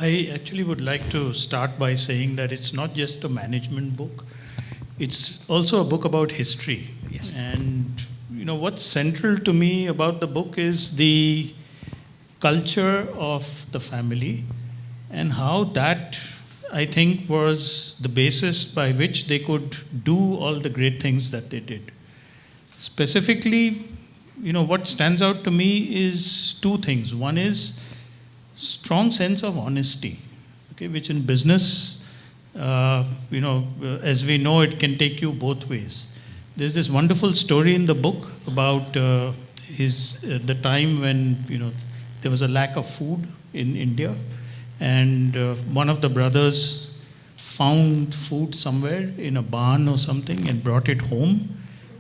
I actually would like to start by saying that it's not just a management book. It's also a book about history. Yes. And what's central to me about the book is the culture of the family and how that, I think, was the basis by which they could do all the great things that they did. Specifically, what stands out to me is two things. One is strong sense of honesty, okay, which in business, as we know, it can take you both ways. There's this wonderful story in the book about the time when there was a lack of food in India, and one of the brothers found food somewhere in a barn or something and brought it home,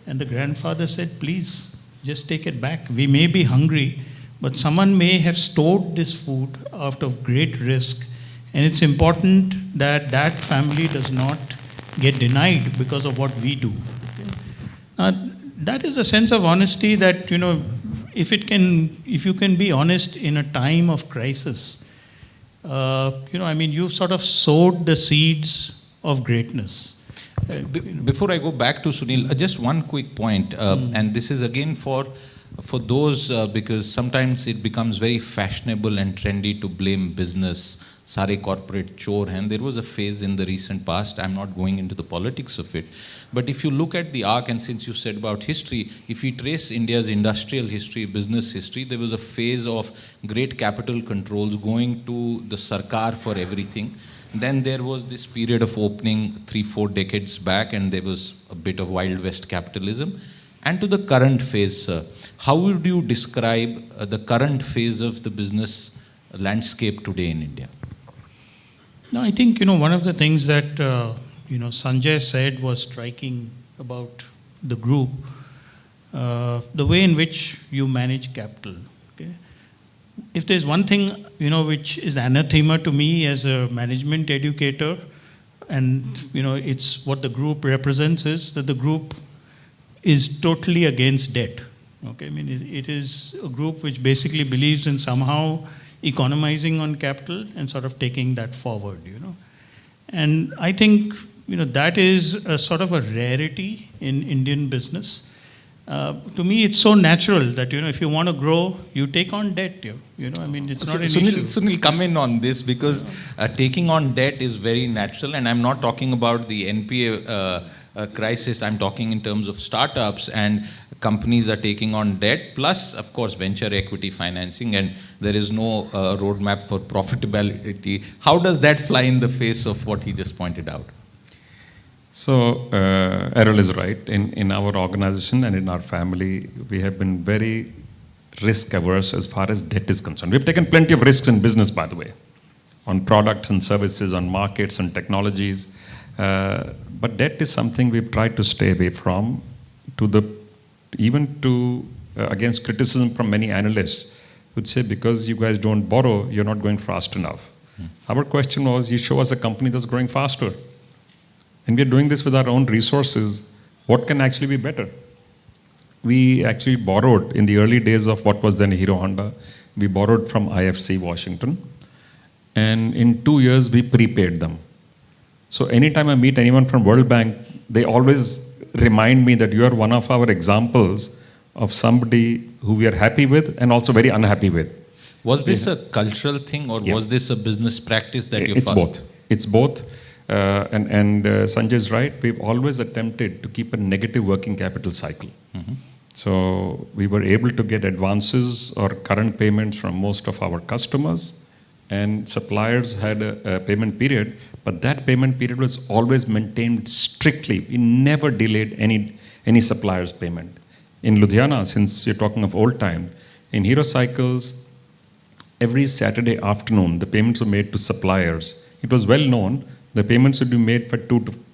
and the grandfather said, "Please, just take it back. We may be hungry, but someone may have stored this food out of great risk, and it's important that that family does not get denied because of what we do." That is a sense of honesty that, if you can be honest in a time of crisis, you've sort of sowed the seeds of greatness. Before I go back to Sunil, just one quick point, and this is again for those, because sometimes it becomes very fashionable and trendy to blame business, sare corporate chore, and there was a phase in the recent past, I'm not going into the politics of it, but if you look at the arc, and since you said about history, if we trace India's industrial history, business history, there was a phase of great capital controls going to the Sarkar for everything. Then there was this period of opening 3-4 decades back, and there was a bit of Wild West capitalism. And to the current phase, sir, how would you describe the current phase of the business landscape today in India? No, I think, one of the things that, Sanjay said was striking about the group, the way in which you manage capital. Okay? If there's one thing, which is anathema to me as a management educator, and, it's what the group represents, is that the group is totally against debt. Okay, it is a group which basically believes in somehow economizing on capital and sort of taking that forward, And I think, that is a sort of a rarity in Indian business. To me, it's so natural that, if you want to grow, you take on debt, it's not an issue. Sunil, come in on this, because taking on debt is very natural, and I'm not talking about the NPA crisis, I'm talking in terms of startups, and companies are taking on debt, plus, of course, venture equity financing, and there is no roadmap for profitability. How does that fly in the face of what he just pointed out? So, Errol is right. In our organization and in our family, we have been very risk averse as far as debt is concerned. We've taken plenty of risks in business, by the way, on products and services, on markets and technologies. But debt is something we've tried to stay away from, against criticism from many analysts who'd say, because you guys don't borrow, you're not going fast enough. Our question was, you show us a company that's growing faster. And we're doing this with our own resources. What can actually be better? We actually borrowed in the early days of what was then Hero Honda. We borrowed from IFC Washington. And in 2 years, we prepaid them. So anytime I meet anyone from World Bank, they always remind me that you are one of our examples of somebody who we are happy with and also very unhappy with. Was this a cultural thing, or was this a business practice that you followed? It's both. And Sanjay is right. We've always attempted to keep a negative working capital cycle. Mm-hmm. So we were able to get advances or current payments from most of our customers, and suppliers had a payment period, but that payment period was always maintained strictly. We never delayed any supplier's payment. In Ludhiana, since you're talking of old time, in Hero Cycles, every Saturday afternoon, the payments were made to suppliers. It was well known. The payments would be made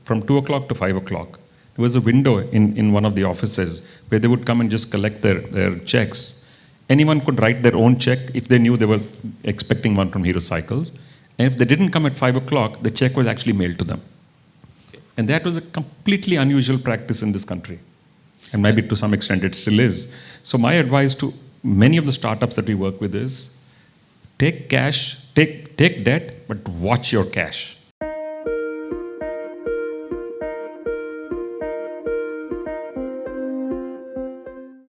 from 2 o'clock to 5 o'clock. There was a window in one of the offices where they would come and just collect their checks. Anyone could write their own check if they knew they were expecting one from Hero Cycles. And if they didn't come at 5 o'clock, the check was actually mailed to them. And that was a completely unusual practice in this country. And maybe to some extent it still is. So my advice to many of the startups that we work with is, take cash, take debt, but watch your cash.